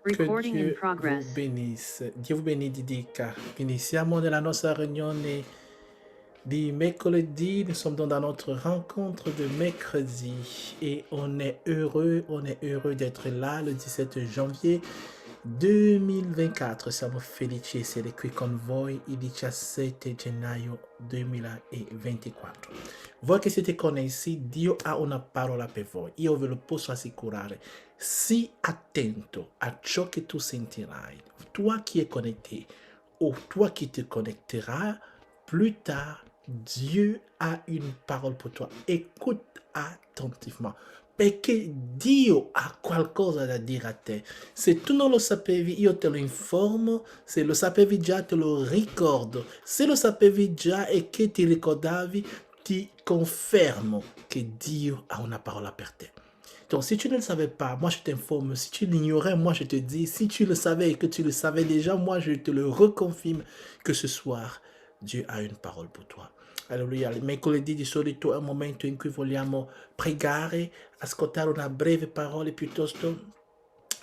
Que Recording in Dieu vous progress. bénisse. Dio vi benedica. Quindi siamo nella nostra riunione di mercredi. Nous sommes dans notre rencontre de mercredi et on est heureux d'être là le 17 janvier 2024. Siamo felici di essere qui con voi il 17 gennaio 2024. Voi che siete connessi, Dio ha una parola per voi. Io ve lo posso assicurare. Sii attento a ciò che tu sentirai. Toi qui es connecté ou toi qui te connecteras plus tard, Dieu a une parole pour toi. Écoute attentivement. Perché Dio ha qualcosa da dire a te. Se tu non lo sapevi, io te lo informo. Se lo sapevi già, te lo ricordo. Se lo sapevi già e che ti ricordavi, ti confermo che Dio ha una parola per te. Donc, si tu ne le savais pas, moi je t'informe. Si tu l'ignorais, moi je te dis. Si tu le savais et que tu le savais déjà, moi je te le reconfirme que ce soir, Dieu a une parole pour toi. Alleluia. Il mercoledì di solito è un momento in cui vogliamo pregare, ascoltare una breve parola piuttosto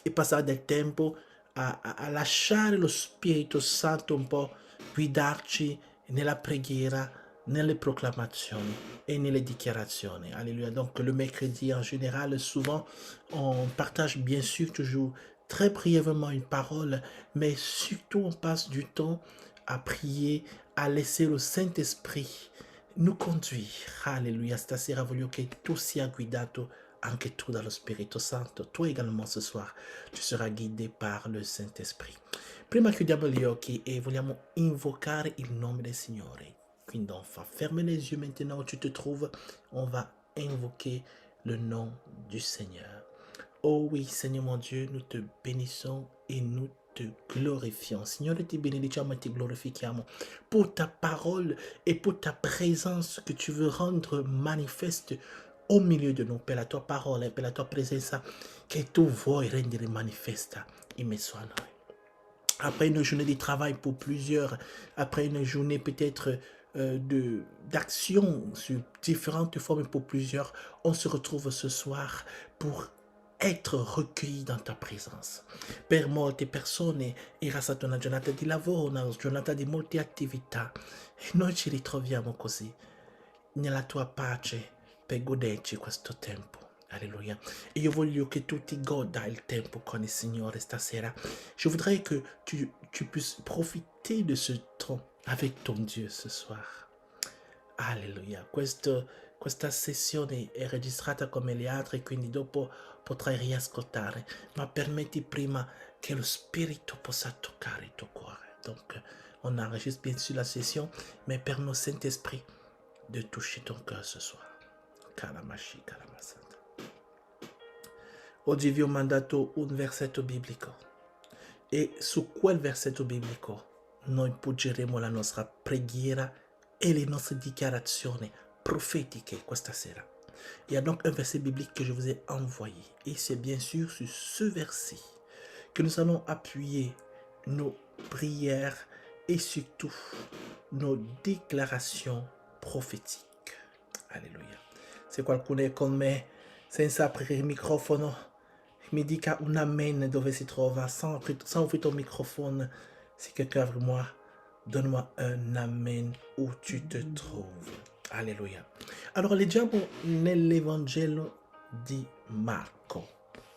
e passare del tempo a lasciare lo Spirito Santo un po' guidarci nella preghiera, nelle proclamazioni et nelle dichiarazioni. Alléluia. Donc le mercredi en général, souvent, on partage bien sûr toujours très brièvement une parole, mais surtout on passe du temps à prier, à laisser le Saint-Esprit nous conduire. Alléluia. Stasera voglio che tu sia guidato anche tu dallo Spirito Santo. Toi également ce soir, tu seras guidé par le Saint-Esprit. Prima chiudiamo gli occhi e vogliamo invocare il nome del Signore. Quindi on va fermer les yeux maintenant où tu te trouves. On va invoquer le nom du Seigneur. Oh oui, Seigneur mon Dieu, nous te bénissons et nous te glorifions. Signore, ti benediciamo e ti glorifichiamo pour ta parole et pour ta présence que tu veux rendre manifeste au milieu de nous, per la tua parola e per la tua presenza che tu vuoi rendere manifesta in mezzo a noi. Après une journée de travail pour plusieurs, après une journée peut-être d'action sur différentes formes pour plusieurs, on se retrouve ce soir pour être recueilli dans ta presenza. Per molte persone era stata una giornata di lavoro, una giornata di molte attività e noi ci ritroviamo così, nella tua pace, per goderci questo tempo. Alléluia. Et io voglio che tu ti goda il tempo con il Signore stasera. Je voudrais que tu puisses profiter de ce temps avec ton Dieu ce soir. Alleluia. Questa sessione è registrata come le altre, quindi dopo potrai riascoltare, ma permetti prima che lo Spirito possa toccare il tuo cuore. Donc, on enregistre bien sûr la session, mais permets au Saint-Esprit de toucher ton cœur ce soir. Kalamashi, Kalamasata. Oggi vi ho mandato un versetto biblico e su quel versetto biblico noi poggeremo la nostra preghiera et les nostre dichiarazioni prophétiques questa sera. Il y a donc un verset biblique que je vous ai envoyé et c'est bien sûr sur ce verset que nous allons appuyer nos prières et surtout nos déclarations prophétiques. Alléluia. Se qualcuno è con me senza aprire il microfono, mi dica un amen dove si trova, sans ouvrir ton microphone. Si quelqu'un avec moi, donne-moi un amen où tu te trouves. Alléluia. Alors, leggiamo nell'Evangelo di Marco.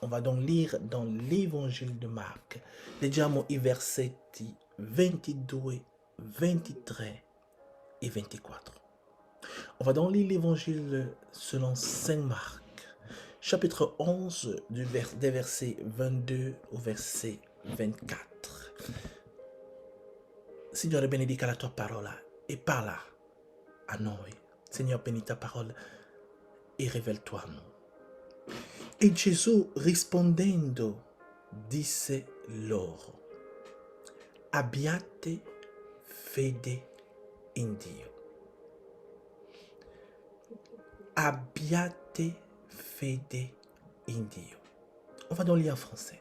On va donc lire dans l'Évangile de Marc. Leggiamo i versetti 22, 23 et 24. On va donc lire l'Évangile selon Saint Marc, chapitre 11, des versets 22 au verset 24. Signore, benedica la tua parola e parla a noi. Signore, bénis ta parole et révèle-toi a nous. E Gesù rispondendo disse loro: abbiate fede in Dio. Abbiate fede in Dio. On va donc lire en français.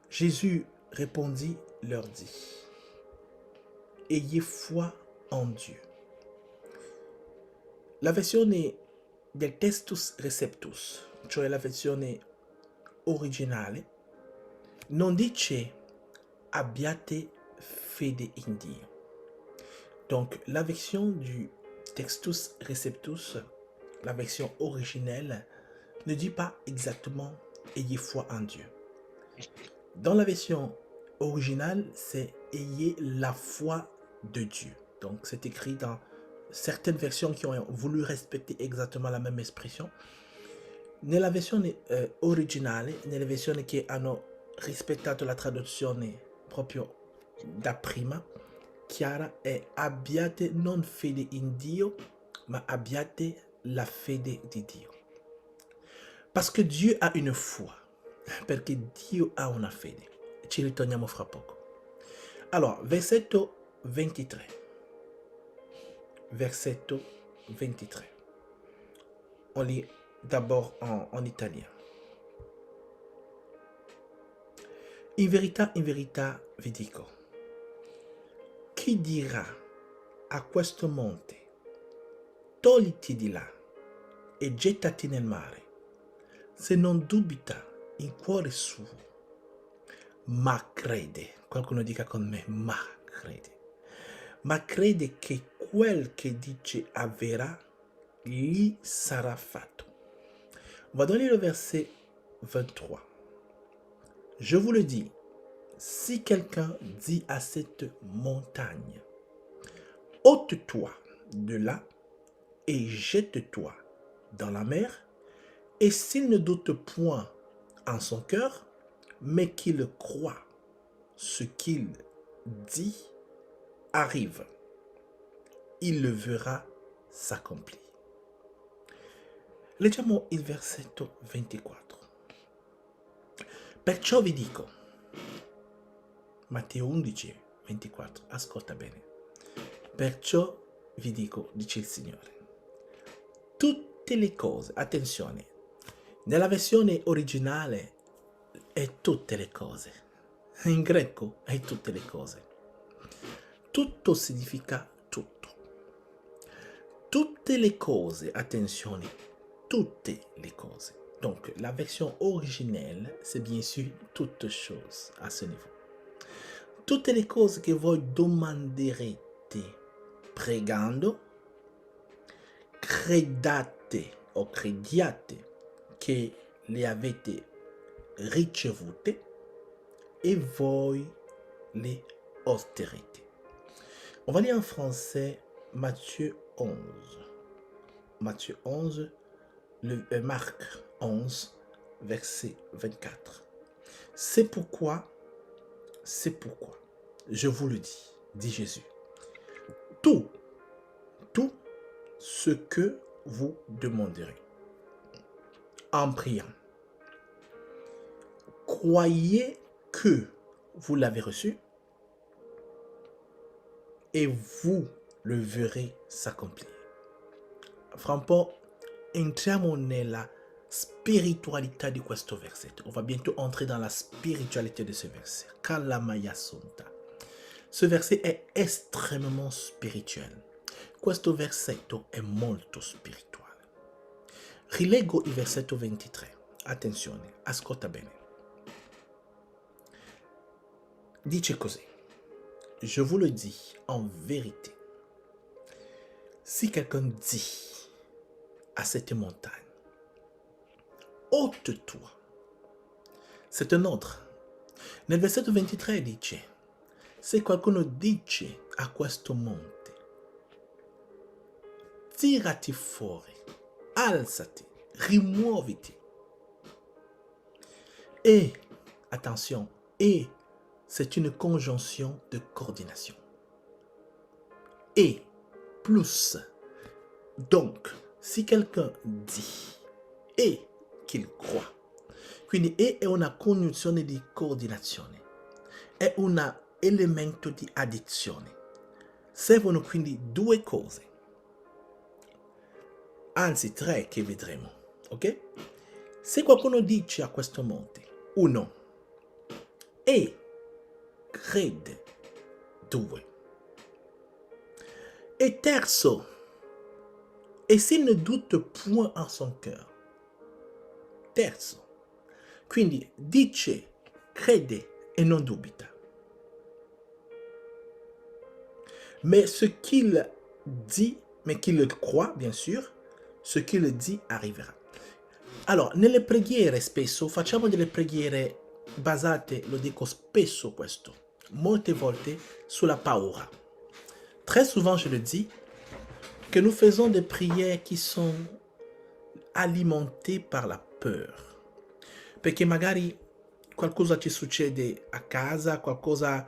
Jésus répondit, leur dit: ayez foi en Dieu. La versione del Textus Receptus, cioè la versione originale, non dice abbiate fede in Dio. Donc, la version du Textus Receptus, la version originelle, ne dit pas exactement ayez foi en Dieu. Dans la version originale, c'est ayez la foi de Dieu. Donc, c'est écrit dans certaines versions qui ont voulu respecter exactement la même expression. Nella versione originale, nelle versioni che hanno rispettato la traduzione proprio da prima, chiara è abbiate non fede in Dio, ma abbiate la fede di Dio. Parce que Dieu a une foi, perché Dio ha una fede. Ci ritorniamo fra poco. Allora, versetto 23. Versetto 23. On lit d'abord en italien. In verità vi dico, chi dirà a questo monte, togliti di là e gettati nel mare, se non dubita in cuore suo, ma crede, qualcuno dica con me, ma crede che quel che dice avverrà, gli sarà fatto. On va donner le verset 23. Je vous le dis, si quelqu'un dit à cette montagne, ôte-toi de là et jette-toi dans la mer, et s'il ne doute point en son cœur, mais qu'il croit ce qu'il dit arrive, il le verra s'accomplir. Leggiamo il versetto 24. Perciò vi dico, Matteo 11, 24, ascolta bene. Perciò vi dico, dice il Signore, tutte le cose, attenzione, nella versione originale è tutte le cose, in greco è tutte le cose. Tutto significa tutto. Tutte le cose, attenzione, tutte les causes. Donc, la version originelle, c'est bien sûr toutes choses à ce niveau. Tutte le cose che voi domanderete pregando, credate o crediate che le avete ricevute et voi le otterrete. On va lire en français Matthieu 11. Matthieu 11, Marc 11, verset 24. C'est pourquoi, je vous le dis, dit Jésus, tout ce que vous demanderez en priant, croyez que vous l'avez reçu et vous le verrez s'accomplir. Fra un po' entriamo nella spiritualità di questo versetto. On va bientôt entrer dans la spiritualité de ce verset. Kalamaya Sunta. Ce verset è estremement spirituel. Questo versetto è molto spirituale. Rileggo il versetto 23. Attenzione, ascolta bene. Dice così. Je vous le dis en vérité. Si quelqu'un dit à cette montagne, ôte-toi. C'est un ordre. Nel versetto 23 dice, se qualcuno dice a questo monte, tirati fuori, alzati, rimuoviti. Et, attention, et, c'est une conjonction de coordination. Et, plus. Donc, si quelqu'un dit e qu'il croit, quindi e è una congiunzione di coordinazione, è un elemento di addizione. Servono quindi due cose, anzi tre che vedremo, ok? Se qualcuno dice a questo monte, uno, e crede, due, e terzo, et s'il ne doute point en son cœur. Terzo. Quindi dice crede et non dubita. Mais ce qu'il dit, mais qu'il croit, bien sûr, ce qu'il dit arriverà. Allora, nelle preghiere spesso facciamo delle preghiere basate, lo dico spesso questo, molte volte sulla paura. Très souvent, je le dis, que nous faisons des prières qui sont alimentées par la peur. Perché magari qualcosa ci succede a casa, qualcosa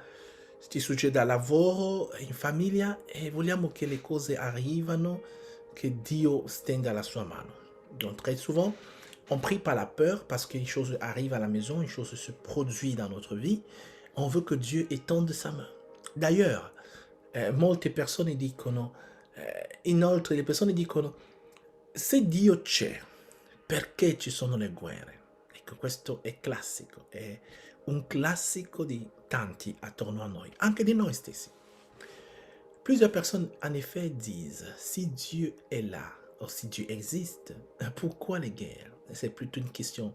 ci succede al lavoro, in famiglia e vogliamo che le cose arrivano, che Dio stenda la sua mano. Donc très souvent, on prie par la peur parce qu'une chose arrive à la maison, une chose se produit dans notre vie. On veut que Dieu étende sa main. D'ailleurs, molte persone dicono, inoltre le persone dicono, se Dio c'è, perché ci sono le guerre? Ecco, questo è classico, è un classico di tanti attorno a noi, anche di noi stessi. Plusieurs personnes, en effet, disent, si Dieu est là, ou si Dieu existe, pourquoi les guerres? C'est plutôt une question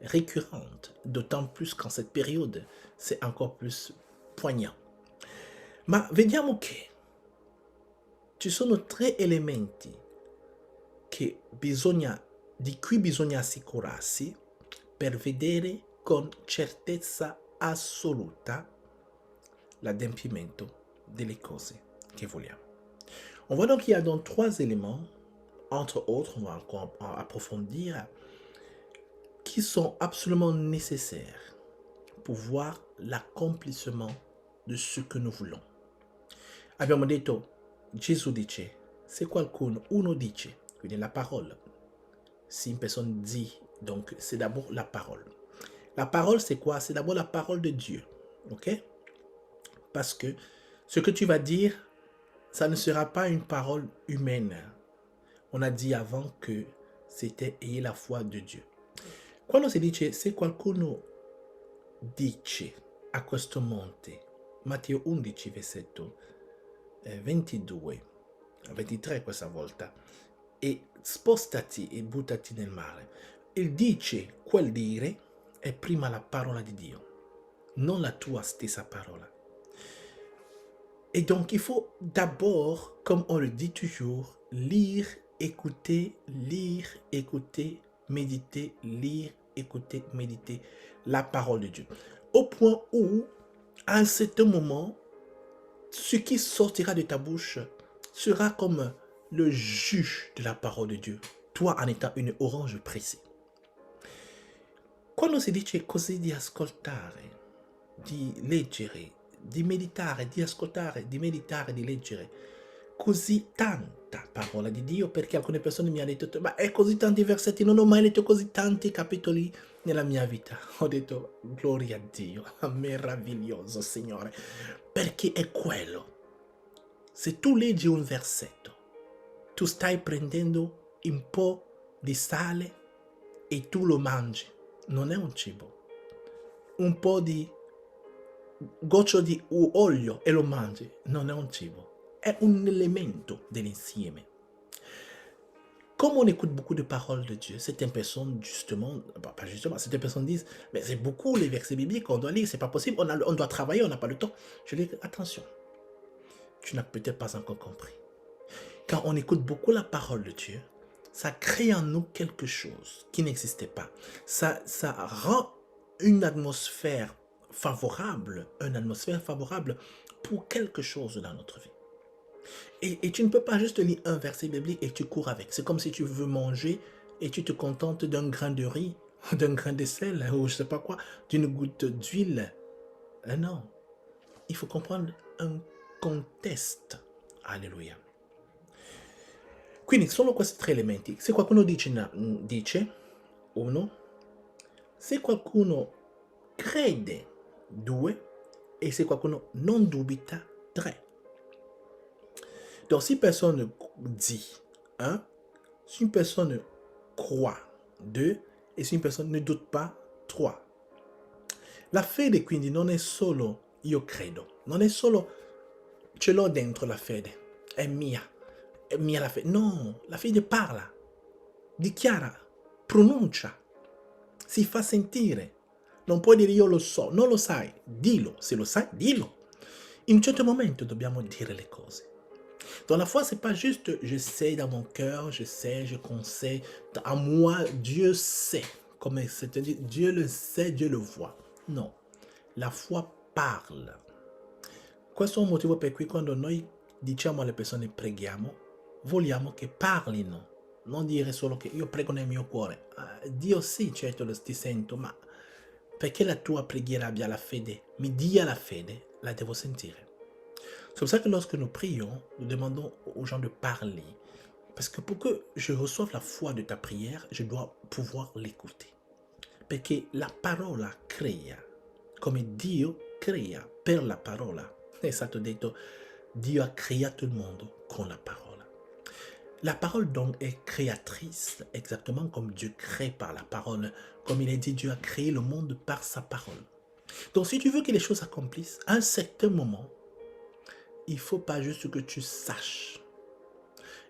récurrente, d'autant plus qu'en cette période, c'est encore plus poignant. Ma vediamo che ci sono 3 elementi che di cui bisogna assicurarsi per vedere con certezza assoluta l'adempimento delle cose che vogliamo. On voit donc qu'il y a donc 3 éléments, entre autres, on va encore approfondir, qui sont absolument nécessaires pour voir l'accomplissement de ce che nous voulons. Abbiamo detto, Gesù dice, se qualcuno, uno dice, quindi la parole, si une personne dit, donc c'est d'abord la parole. La parole, c'est quoi? C'est d'abord la parole de Dieu, ok? Parce que ce que tu vas dire, ça ne sera pas une parole humaine. On a dit avant que c'était ayez la foi de Dieu. Quando si dice, se qualcuno dice a questo monte, Matteo 11, versetto 22, 23 questa volta, e spostati e buttati nel mare. Il dice, quel dire, è prima la parola di Dio, non la tua stessa parola. Et donc, il faut d'abord, comme on le dit toujours, lire, écouter, méditer, lire, écouter, méditer la parole de Dieu. Au point où, à un certain moment, ce qui sortira de ta bouche sera comme le jus de la parole de Dieu, toi en étant une orange pressée. Quando si dice così di ascoltare, di leggere, di meditare, di ascoltare, di meditare, di leggere così tanta parola di Dio, perché alcune persone mi hanno detto, ma è così tanti versetti, non ho mai letto così tanti capitoli nella mia vita. Ho detto, gloria a Dio, meraviglioso Signore, perché è quello. Se tu leggi un versetto, tu stai prendendo un po' di sale e tu lo mangi, non è un cibo. Un po' di goccio di olio e lo mangi, non è un cibo, è un élément de l'insieme. Comme on écoute beaucoup de paroles de Dieu, certaines personnes, justement, pas justement, certaines personnes disent, mais c'est beaucoup les versets bibliques qu'on doit lire, c'est pas possible, on doit travailler, on n'a pas le temps. Je dis, attention, tu n'as peut-être pas encore compris. Quand on écoute beaucoup la parole de Dieu, ça crée en nous quelque chose qui n'existait pas. Ça rend une atmosphère favorable pour quelque chose dans notre vie. Et tu ne peux pas juste lire un verset biblique et tu cours avec. C'est comme si tu veux manger et tu te contentes d'un grain de riz, d'un grain de sel ou je sais pas quoi, d'une goutte d'huile. Non, il faut comprendre un contexte. Alléluia. Quindi sono questi 3 elementi. Se qualcuno dice, 1, se qualcuno crede, 2, et se qualcuno non dubita, 3. Donc si personne dit, 1, si une personne croit, 2, e se une personne ne doute pas, 3. La fede quindi non è solo io credo, non è solo ce l'ho dentro la fede, è mia la fede. No, la fede parla, dichiara, pronuncia, si fa sentire, Non puoi dire io lo so, non lo sai, dillo, se lo sai, dillo. In un certo momento dobbiamo dire le cose. Dans la foi, c'est pas juste je sais dans mon cœur, je sais, je conseille. À moi, Dieu sait. Come c'est-à-dire Dieu le sait, Dieu le voit. No, la foi parla. Questo è un motivo per cui quando noi diciamo alle persone preghiamo, vogliamo che parlino. Non dire solo che io prego nel mio cuore. Dio sì, certo ti sento, ma perché la tua preghiera abbia la fede, mi dia la fede, la devo sentire. C'est pour ça que lorsque nous prions, nous demandons aux gens de parler. Parce que pour que je reçoive la foi de ta prière, je dois pouvoir l'écouter. Perché la parola crea, come Dio crea per la parola. È stato detto, Dio ha creato il mondo con la parola. La parole donc est créatrice, exactement comme Dieu crée par la parole. Comme il est dit, Dieu a créé le monde par sa parole. Donc si tu veux que les choses s'accomplissent, à un certain moment, il ne faut pas juste que tu saches.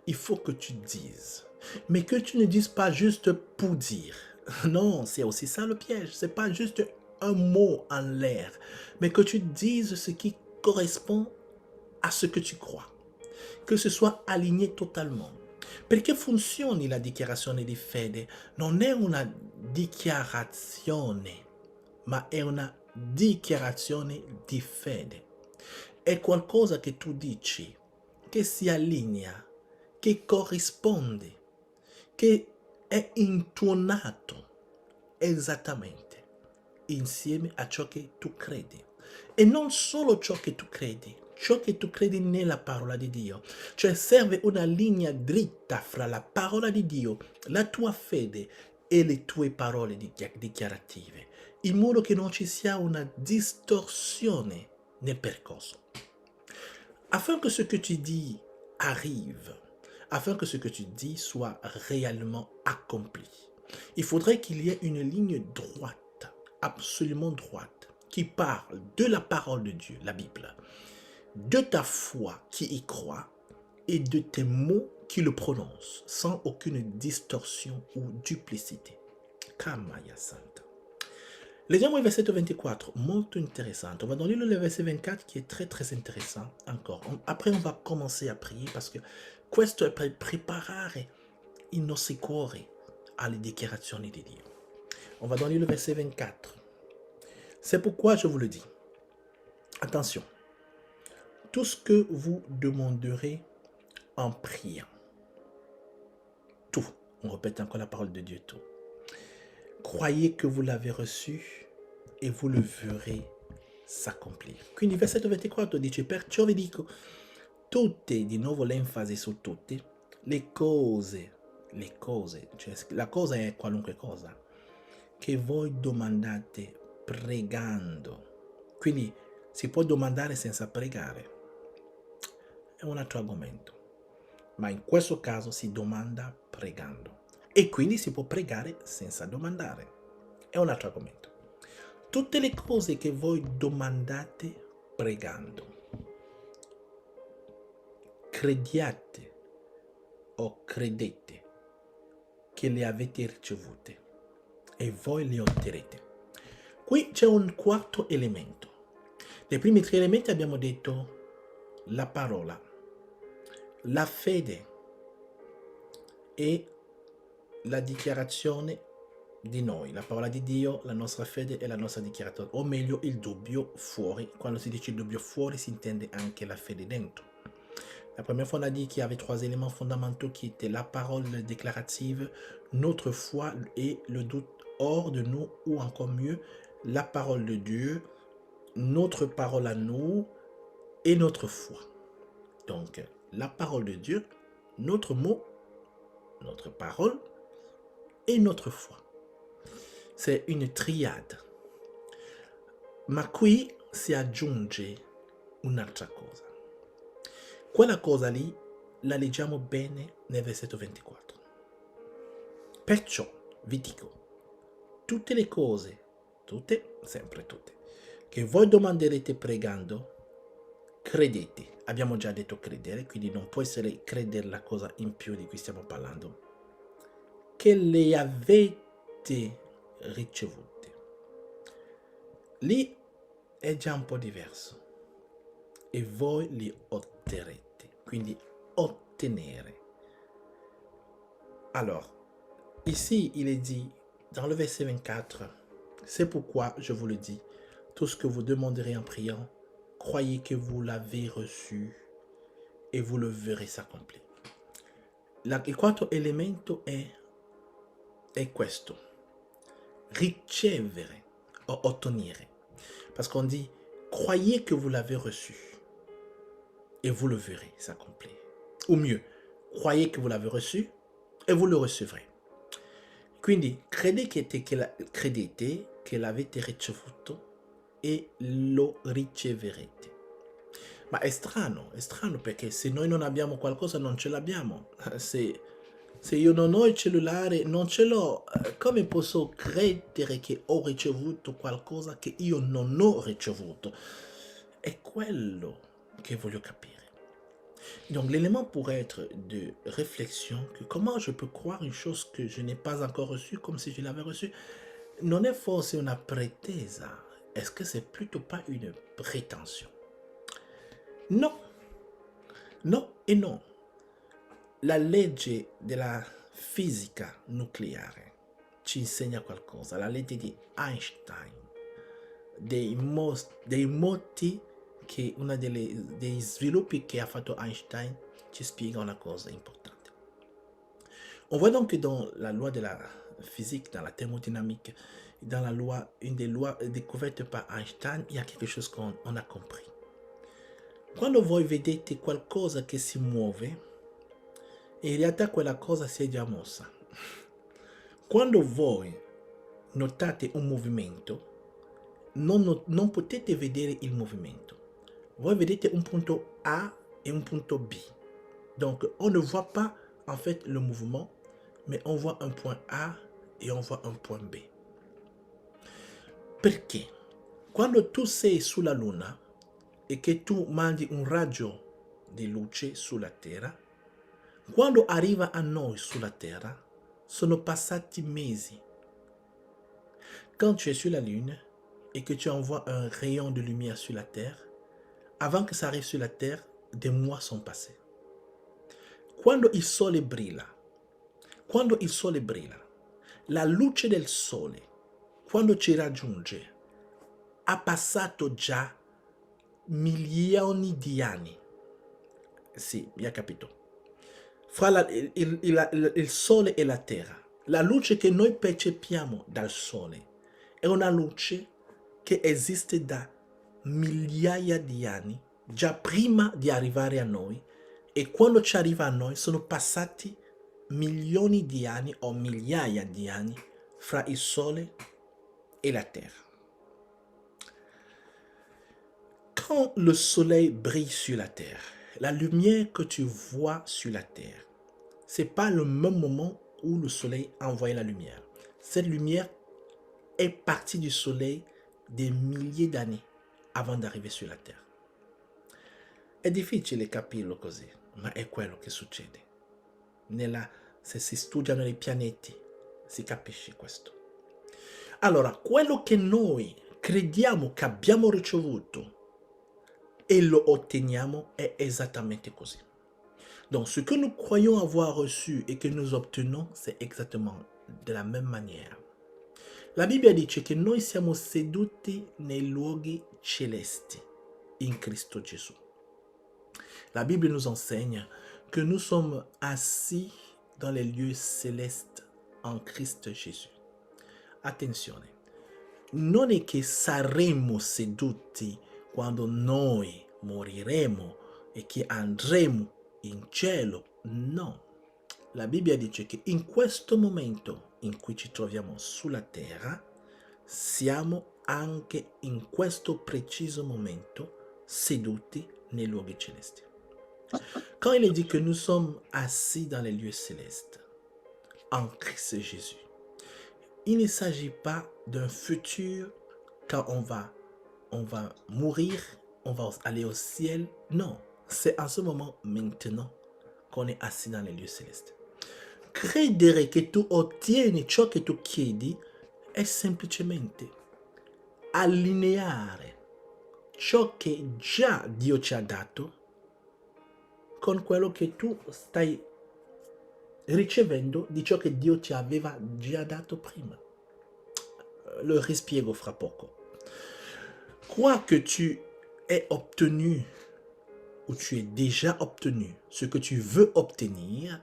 Il faut que tu dises. Mais que tu ne dises pas juste pour dire. Non, c'est aussi ça le piège. Ce n'est pas juste un mot en l'air. Mais que tu dises ce qui correspond a ce che tu crois, che ce soit aligné totalement. Perché funzioni la dichiarazione di fede? Non è una dichiarazione, ma è una dichiarazione di fede. È qualcosa che tu dici, che si allinea, che corrisponde, che è intonato esattamente insieme a ciò che tu credi. E non solo ciò che tu credi, ciò che tu credi nella parola di Dio. Cioè serve una linea dritta fra la parola di Dio, la tua fede e le tue parole dichiarative, in modo che non ci sia una distorsione nel percorso. Afin que ce que tu dis arrive, afin que ce que tu dis soit réellement accompli, il faudrait qu'il y ait une ligne droite, absolument droite, qui parle de la parole de Dieu, la Bible, de ta foi qui y croit et de tes mots qui le prononcent, sans aucune distorsion ou duplicité. Kamaya Santa. Leggiamo il versetto 24, molto interessante. On va donner le verset 24 qui est très intéressant encore. Après, on va commencer à prier parce que questo è per preparare i nostri cuori alle dichiarazioni di Dio. On va donner le verset 24. C'est pourquoi je vous le dis. Attention. Tout ce que vous demanderez en priant. Tout. On répète encore la parole de Dieu, tout. Croyez que vous l'avez reçu e vous le verrez s'accomplir. Quindi il versetto 24 dice, perciò vi dico, tutte, di nuovo l'enfasi su tutte, le cose, cioè la cosa è qualunque cosa, che voi domandate pregando. Quindi si può domandare senza pregare. È un altro argomento. Ma in questo caso si domanda pregando. E quindi si può pregare senza domandare. È un altro argomento. Tutte le cose che voi domandate pregando, crediate o credete che le avete ricevute e voi le otterrete. Qui c'è un quarto elemento. Nei primi tre elementi abbiamo detto la parola, la fede e la dichiarazione di noi, la parola di Dio, la nostra fede e la nostra dichiarazione, o meglio il dubbio fuori. Quando si dice il dubbio fuori si intende anche la fede dentro. La première fois on a dit qu'il y avait trois éléments fondamentaux qui étaient la parole déclarative, notre foi et le doute hors de nous, ou encore mieux, la parole de Dieu, notre parole à nous et notre foi. Donc la parole de Dieu, notre mot, notre parole e notre foi. C'est une triade. Ma qui si aggiunge un'altra cosa. Quella cosa lì la leggiamo bene nel versetto 24. Perciò vi dico, tutte le cose, tutte, sempre tutte, che voi domanderete pregando, credete. Abbiamo già detto credere, quindi non può essere credere la cosa in più di cui stiamo parlando. Che le avete ricevute. lì è già un po' diverso e voi li otterrete, quindi ottenere. Alors, ici, il est dit dans le verset 24, c'est pourquoi je vous le dis, tout ce que vous demanderez en priant, croyez que vous l'avez reçu e vous le verrez s'accomplir. Il quarto elemento è questo, ricevere o ottenere. Parce qu'on dit, croyez que vous l'avez reçu et vous le verrez s'accomplir. Ou mieux, croyez que vous l'avez reçu e vous le recevrez. Quindi credete che l'avete ricevuto e lo riceverete. Ma è strano perché se noi non abbiamo qualcosa non ce l'abbiamo. Se io non ho il cellulare, non ce l'ho, come posso credere che ho ricevuto qualcosa che io non ho ricevuto? È quello che voglio capire. Donc l'élément pourrait être de réflexion que comment je peux croire une chose que je n'ai pas encore reçue comme si je l'avais reçue. Non è forse una pretesa. Est-ce que c'est plutôt pas une prétention? Non. No e no. La legge della fisica nucleare ci insegna qualcosa, la legge di Einstein, dei moti che dei sviluppi che ha fatto Einstein ci spiega una cosa importante. On voit donc que dans la loi de la physique, dans la thermodynamique, dans la loi, une des lois découvertes par Einstein, il y a quelque chose qu'on a compris. Quando voi vedete qualcosa che si muove, in realtà quella cosa si è già mossa. Quando voi notate un movimento, non potete vedere il movimento. Voi vedete un punto A et un punto B. Donc, on ne voit pas en fait le mouvement, mais on voit un point A et on voit un point B. Perché? Quando tu sei sulla Luna e che tu mandi un raggio di luce sulla Terra, quando arriva a noi sulla Terra, sono passati mesi. Quand tu es sur la Lune et que tu envoies un rayon de lumière sur la Terre, avant que ça arrive sur la Terre, des mois sont passés. Quando il sole brilla, la luce del sole, quando ci raggiunge, ha passato già milioni di anni. Sì, mi ha capito. Fra il sole e la terra, la luce che noi percepiamo dal sole è una luce che esiste da migliaia di anni, già prima di arrivare a noi, e quando ci arriva a noi sono passati milioni di anni o migliaia di anni fra il sole e la terra. Quand le soleil brille sur la terre, la lumière que tu vois sur la terre, c'est pas le même moment où le soleil a envoyé la lumière. Cette lumière est partie du soleil des milliers d'années avant d'arriver sur la terre. È difficile capirlo così, ma è quello che succede. Se si studiano i pianeti, si capisce questo. Allora, quello che noi crediamo che abbiamo ricevuto et le otteniamo è esattamente così. Donc, ce que nous croyons avoir reçu et que nous obtenons, c'est exactement de la même manière. La Bibbia dice che noi siamo seduti nei luoghi celesti in Cristo Gesù. La Bible nous enseigne que nous sommes assis dans les lieux célestes en Christ Gesù. Attenzione, non è che saremo seduti quando noi moriremo e che andremo in cielo. No, la Bibbia dice che in questo momento in cui ci troviamo sulla terra, siamo anche in questo preciso momento seduti nei luoghi celesti. Quand il est dit que nous sommes assis dans les lieux célestes, en Christ Jésus, il ne s'agit pas d'un futur quand on va mourir, on va aller au ciel. Non, c'est en ce moment maintenant qu'on est assis dans les lieux célestes. Credere che tu ottieni ciò che tu chiedi è semplicemente allineare ciò che già Dio ci ha dato con quello che tu stai ricevendo di ciò che Dio ti aveva già dato prima. Le rispiego fra poco. Quoi que tu aies obtenu ou tu aies déjà obtenu ce que tu veux obtenir,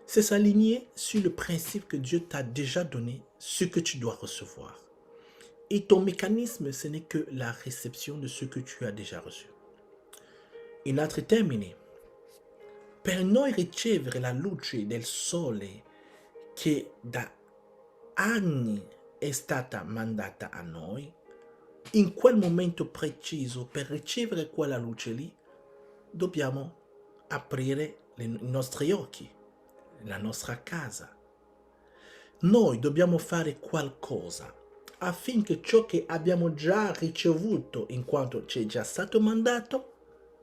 c'est s'aligner sur le principe que Dieu t'a déjà donné, ce que tu dois recevoir. Et ton mécanisme, ce n'est que la réception de ce que tu as déjà reçu. In altri termini, per noi ricevere la luce del sole che da anni è stata mandata a noi, in quel momento preciso, per ricevere quella luce lì, dobbiamo aprire i nostri occhi, la nostra casa. Noi dobbiamo fare qualcosa affinché ciò che abbiamo già ricevuto, in quanto ci è già stato mandato,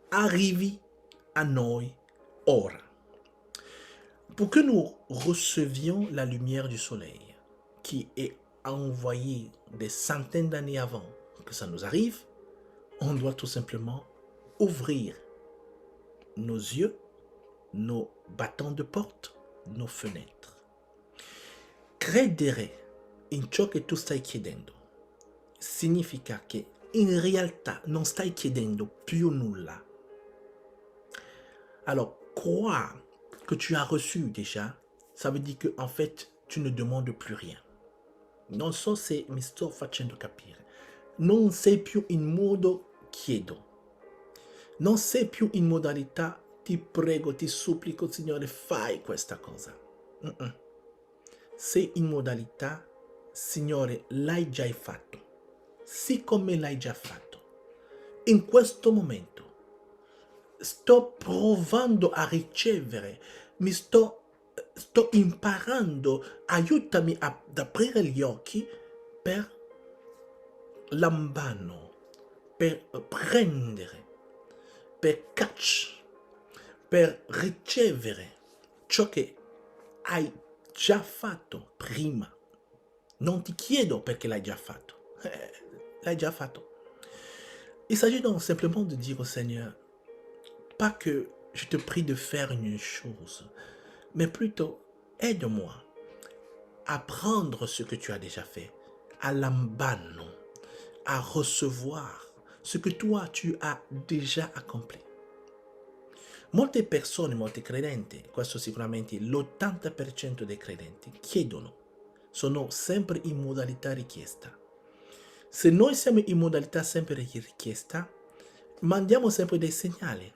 arrivi a noi ora. Pour que nous recevions la lumière du soleil, qui est envoyée des centaines d'années avant que ça nous arrive, on doit tout simplement ouvrir nos yeux, nos battants de porte, nos fenêtres. Credere in ciò che tu stai chiedendo significa che in realtà non stai chiedendo più nulla. Alors, croire que tu as reçu déjà, ça veut dire que en fait, tu ne demandes plus rien. Non so se mi sto facendo capire. Non sei più in modo chiedo. Non sei più in modalità ti prego, ti supplico, Signore, fai questa cosa. Sei in modalità, Signore, l'hai già fatto. Siccome l'hai già fatto. In questo momento sto provando a ricevere, sto imparando, aiutami ad aprire gli occhi per lambano, per prendere, per catch, per ricevere ciò che hai già fatto prima. Non ti chiedo perché l'hai già fatto, l'hai già fatto. Il s'agit donc simplement de dire au Seigneur, pas que je te prie de faire une chose, mais plutôt aide-moi à prendre ce que tu as déjà fait, à lambano, à recevoir ce que toi tu as déjà accompli. Molte persone, molti credenti, questo sicuramente l'80% dei credenti, chiedono, sono sempre in modalità richiesta. Se noi siamo in modalità sempre di richiesta, mandiamo sempre dei segnali,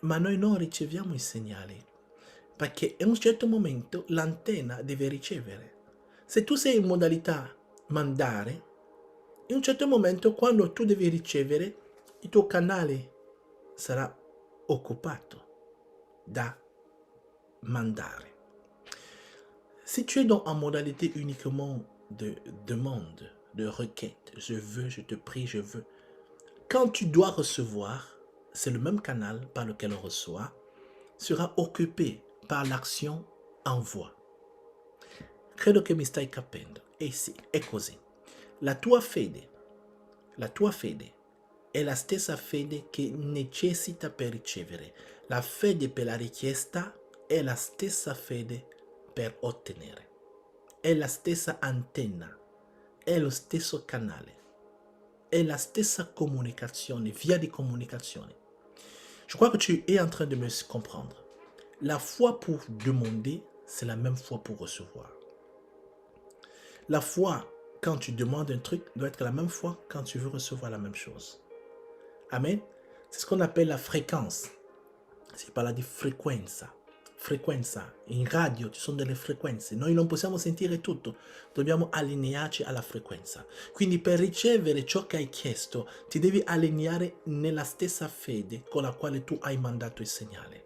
ma noi non riceviamo i segnali, perché in un certo momento l'antenna deve ricevere. Se tu sei in modalità mandare, in un certo momento quando tu devi ricevere, il tuo canale sarà occupato da mandare. Si tu es donc en modalité uniquement de demande, de requête, je veux, je te prie, je veux, quand tu dois recevoir, c'est le même canal par lequel on reçoit, sera occupé par l'action envoi. Credo che mi stai capendo. E sì, è così. La tua fede è la stessa fede che necessita per ricevere. La fede per la richiesta è la stessa fede per ottenere. È la stessa antenna, è lo stesso canale, è la stessa communicazione, via di comunicazione. Je crois que tu es en train de me comprendre. La foi pour demander, c'est la même foi pour recevoir. La foi, quand tu demandes un truc, doit être la même foi quand tu veux recevoir la même chose. Amen. C'est ce qu'on appelle la fréquence. Si parla di frequenza. Frequenza. In radio ci sono delle frequenze. Noi non possiamo sentire tutto. Dobbiamo allinearci alla frequenza. Quindi per ricevere ciò che hai chiesto, ti devi allineare nella stessa fede con la quale tu hai mandato il segnale.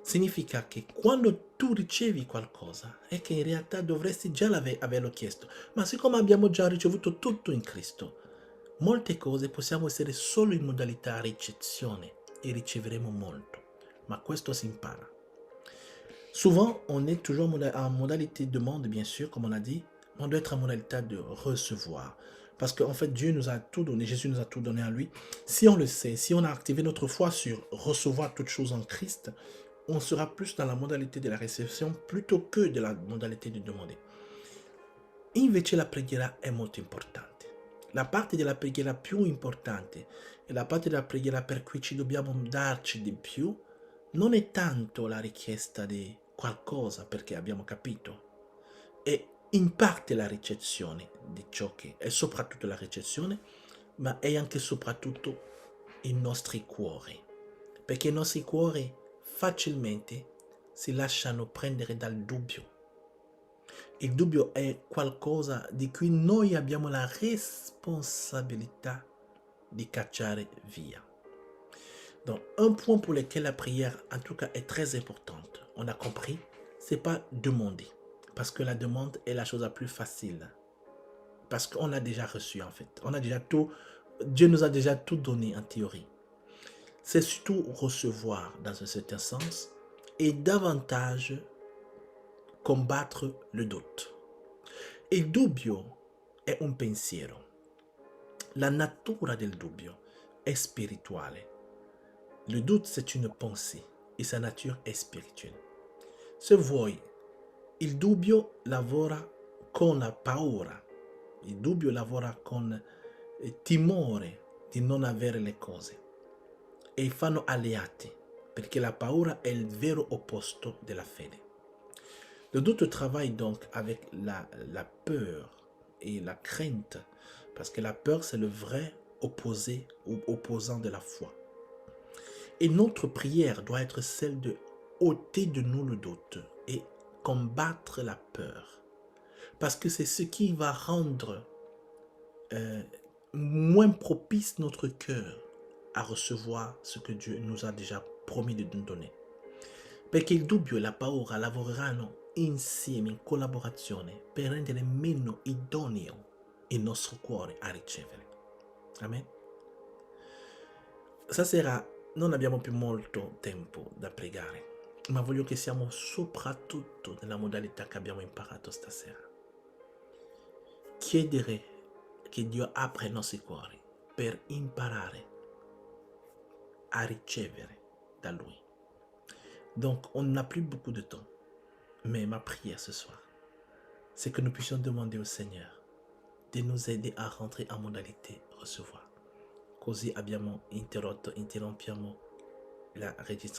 Significa che quando tu ricevi qualcosa è che in realtà dovresti già averlo chiesto. Ma siccome abbiamo già ricevuto tutto in Cristo, molte cose possiamo essere solo in modalità ricezione e riceveremo molto. Ma questo si impara. Souvent, on est toujours en modalité demande, bien sûr, comme on a dit, mais on doit être en modalité de recevoir. Parce qu'en fait, Dieu nous a tout donné, Jésus nous a tout donné à lui. Si on le sait, si on a activé notre foi sur recevoir toutes choses en Christ, on sera plus dans la modalité de la réception plutôt que de la modalité de demander. Invece la preghiera è molto importante. La parte della preghiera più importante e la parte della preghiera per cui ci dobbiamo darci di più non è tanto la richiesta di qualcosa perché abbiamo capito, è in parte la ricezione di ciò che è soprattutto la ricezione, ma è anche soprattutto i nostri cuori, perché i nostri cuori facilmente si lasciano prendere dal dubbio. Il dubbio è qualcosa di cui noi abbiamo la responsabilità di cacciare via. Donc, un point pour lequel la prière, en tout cas, est très importante, on a compris, c'est pas demander, parce que la demande est la chose la plus facile, parce qu'on a déjà reçu en fait, on a déjà tout, Dieu nous a déjà tout donné en théorie. C'est surtout recevoir dans un certain sens et davantage combattre le doute. Il dubbio è un pensiero. La natura del dubbio è spirituale. Le doute, c'est une pensée et sa nature è spirituelle. Se vuoi, il dubbio lavora con la paura. Il dubbio lavora con il timore di non avere le cose. E fanno alleati, perché la paura è il vero opposto della fede. Le doute travaille donc avec la peur et la crainte, parce que la peur, c'est le vrai opposé ou opposant de la foi. Et notre prière doit être celle de ôter de nous le doute et combattre la peur, parce que c'est ce qui va rendre moins propice notre cœur a recevoir ce che Dio nous a déjà promis di nous donner. Perché il dubbio e la paura lavoreranno insieme in collaborazione per rendere meno idoneo il nostro cuore a ricevere. Amen. Stasera non abbiamo più molto tempo da pregare, ma voglio che siamo soprattutto nella modalità che abbiamo imparato stasera. Chiedere che Dio apra i nostri cuori per imparare à ricevere da Lui. Donc, on n'a plus beaucoup de temps. Mais ma prière ce soir, c'est que nous puissions demander au Seigneur de nous aider à rentrer en modalité recevoir. Così abbiamo interrompiamo la registrazione.